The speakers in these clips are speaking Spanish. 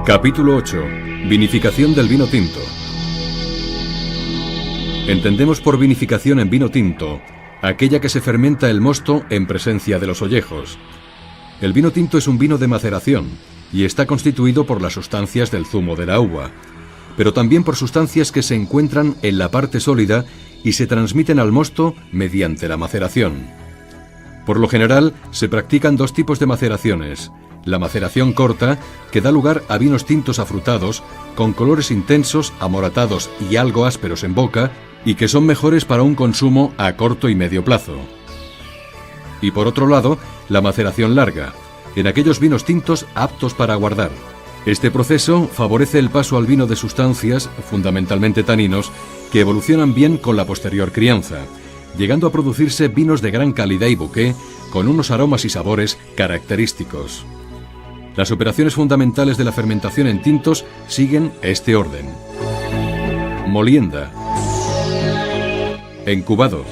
Capítulo 8. Vinificación del vino tinto. Entendemos por vinificación en vino tinto aquella que se fermenta el mosto en presencia de los ollejos. El vino tinto es un vino de maceración y está constituido por las sustancias del zumo de la uva, pero también por sustancias que se encuentran en la parte sólida y se transmiten al mosto mediante la maceración. Por lo general, se practican dos tipos de maceraciones: la maceración corta, que da lugar a vinos tintos afrutados, con colores intensos, amoratados y algo ásperos en boca, y que son mejores para un consumo a corto y medio plazo. Y por otro lado, la maceración larga, en aquellos vinos tintos aptos para guardar. Este proceso favorece el paso al vino de sustancias, fundamentalmente taninos, que evolucionan bien con la posterior crianza, llegando a producirse vinos de gran calidad y bouquet, con unos aromas y sabores característicos. Las operaciones fundamentales de la fermentación en tintos siguen este orden: molienda, encubado,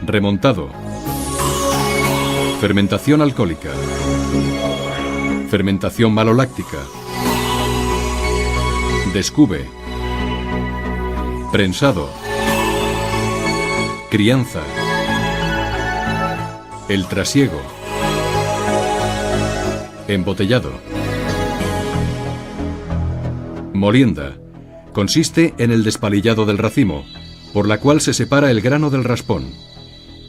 remontado, fermentación alcohólica, fermentación maloláctica, descube, prensado, crianza, el trasiego, embotellado. Molienda consiste en el despalillado del racimo, por la cual se separa el grano del raspón.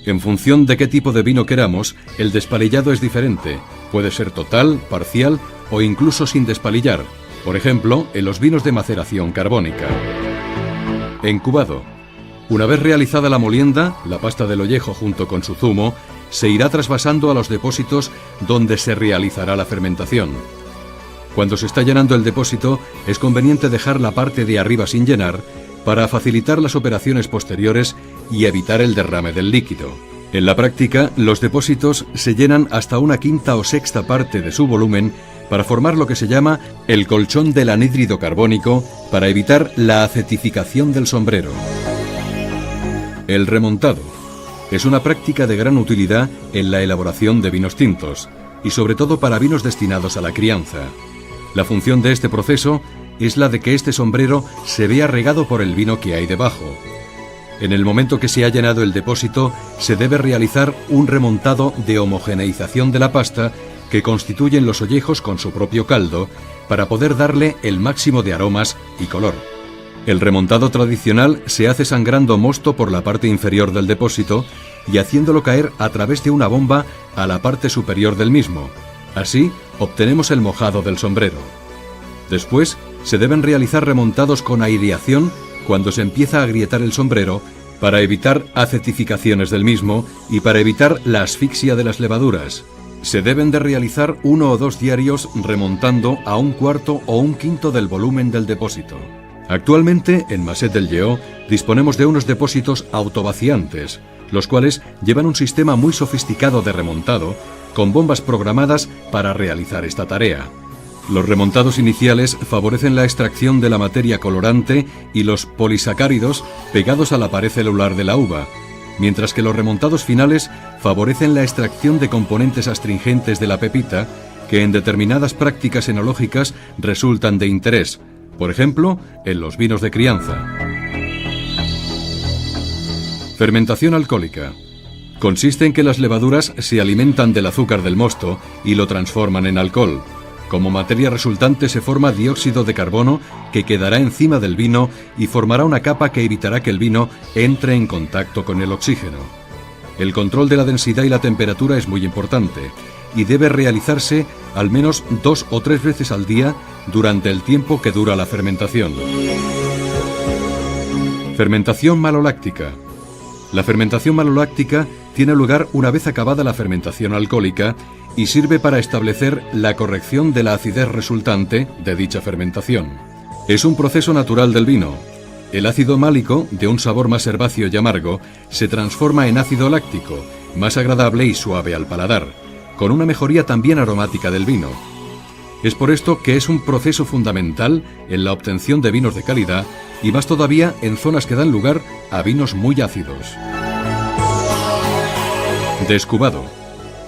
En función de qué tipo de vino queramos, el despalillado es diferente. Puede ser total, parcial o incluso sin despalillar, por ejemplo, en los vinos de maceración carbónica. Encubado. Una vez realizada la molienda, la pasta del ollejo junto con su zumo se irá trasvasando a los depósitos donde se realizará la fermentación. Cuando se está llenando el depósito, es conveniente dejar la parte de arriba sin llenar para facilitar las operaciones posteriores y evitar el derrame del líquido. En la práctica, los depósitos se llenan hasta una quinta o sexta parte de su volumen para formar lo que se llama el colchón del anhídrido carbónico, para evitar la acetificación del sombrero. El remontado es una práctica de gran utilidad en la elaboración de vinos tintos y sobre todo para vinos destinados a la crianza. La función de este proceso es la de que este sombrero se vea regado por el vino que hay debajo. En el momento que se ha llenado el depósito, se debe realizar un remontado de homogeneización de la pasta que constituyen los ollejos con su propio caldo, para poder darle el máximo de aromas y color. El remontado tradicional se hace sangrando mosto por la parte inferior del depósito y haciéndolo caer a través de una bomba a la parte superior del mismo. Así obtenemos el mojado del sombrero. Después se deben realizar remontados con aireación cuando se empieza a agrietar el sombrero, para evitar acetificaciones del mismo y para evitar la asfixia de las levaduras. Se deben de realizar 1 o 2 diarios, remontando a 1/4 o 1/5 del volumen del depósito. Actualmente, en Masset del Lleó, disponemos de unos depósitos autovaciantes, los cuales llevan un sistema muy sofisticado de remontado, con bombas programadas para realizar esta tarea. Los remontados iniciales favorecen la extracción de la materia colorante y los polisacáridos pegados a la pared celular de la uva, mientras que los remontados finales favorecen la extracción de componentes astringentes de la pepita, que en determinadas prácticas enológicas resultan de interés, por ejemplo, en los vinos de crianza. Fermentación alcohólica. Consiste en que las levaduras se alimentan del azúcar del mosto y lo transforman en alcohol. Como materia resultante se forma dióxido de carbono, que quedará encima del vino y formará una capa que evitará que el vino entre en contacto con el oxígeno. El control de la densidad y la temperatura es muy importante y debe realizarse al menos 2 o 3 veces al día durante el tiempo que dura la fermentación. Fermentación maloláctica. La fermentación maloláctica tiene lugar una vez acabada la fermentación alcohólica y sirve para establecer la corrección de la acidez resultante de dicha fermentación. Es un proceso natural del vino. El ácido málico, de un sabor más herbáceo y amargo, se transforma en ácido láctico, más agradable y suave al paladar, con una mejoría también aromática del vino. Es por esto que es un proceso fundamental en la obtención de vinos de calidad, y más todavía en zonas que dan lugar a vinos muy ácidos. Descubado.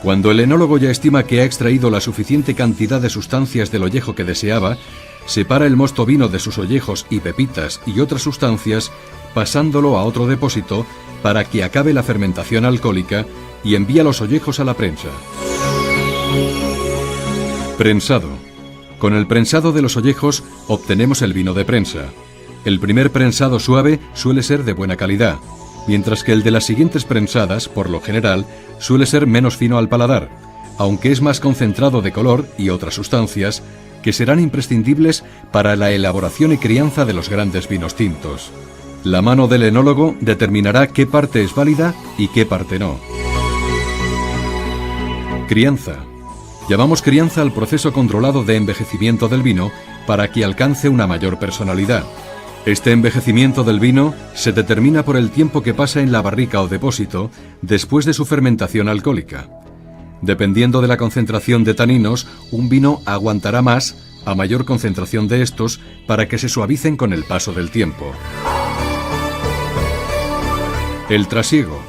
Cuando el enólogo ya estima que ha extraído la suficiente cantidad de sustancias del ollejo que deseaba, separa el mosto vino de sus ollejos y pepitas y otras sustancias, pasándolo a otro depósito para que acabe la fermentación alcohólica y envía los ollejos a la prensa. Prensado. Con el prensado de los ollejos obtenemos el vino de prensa. El primer prensado suave suele ser de buena calidad, mientras que el de las siguientes prensadas, por lo general, suele ser menos fino al paladar, aunque es más concentrado de color y otras sustancias que serán imprescindibles para la elaboración y crianza de los grandes vinos tintos. La mano del enólogo determinará qué parte es válida y qué parte no. Crianza. Llamamos crianza al proceso controlado de envejecimiento del vino para que alcance una mayor personalidad. Este envejecimiento del vino se determina por el tiempo que pasa en la barrica o depósito después de su fermentación alcohólica. Dependiendo de la concentración de taninos, un vino aguantará más a mayor concentración de estos para que se suavicen con el paso del tiempo. El trasiego.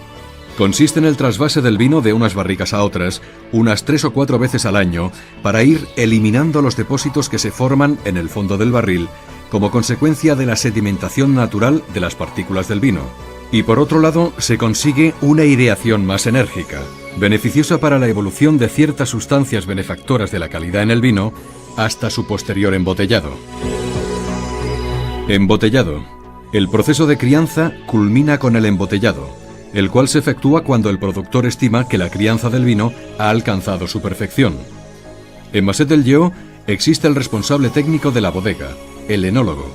Consiste en el trasvase del vino de unas barricas a otras, unas 3 o 4 veces al año, para ir eliminando los depósitos que se forman en el fondo del barril, como consecuencia de la sedimentación natural de las partículas del vino. Y por otro lado, se consigue una aireación más enérgica, beneficiosa para la evolución de ciertas sustancias benefactoras de la calidad en el vino, hasta su posterior embotellado. Embotellado. El proceso de crianza culmina con el embotellado, el cual se efectúa cuando el productor estima que la crianza del vino ha alcanzado su perfección. En Masset del Lleó existe el responsable técnico de la bodega, el enólogo,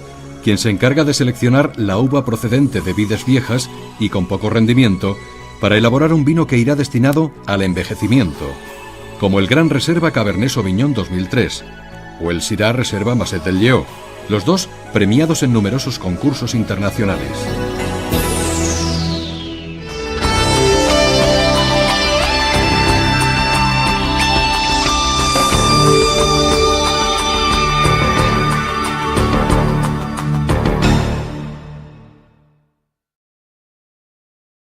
quien se encarga de seleccionar la uva procedente de vides viejas y con poco rendimiento para elaborar un vino que irá destinado al envejecimiento, como el Gran Reserva Cabernet Sauvignon 2003 o el Syrah Reserva Masset del Lleó, los dos premiados en numerosos concursos internacionales.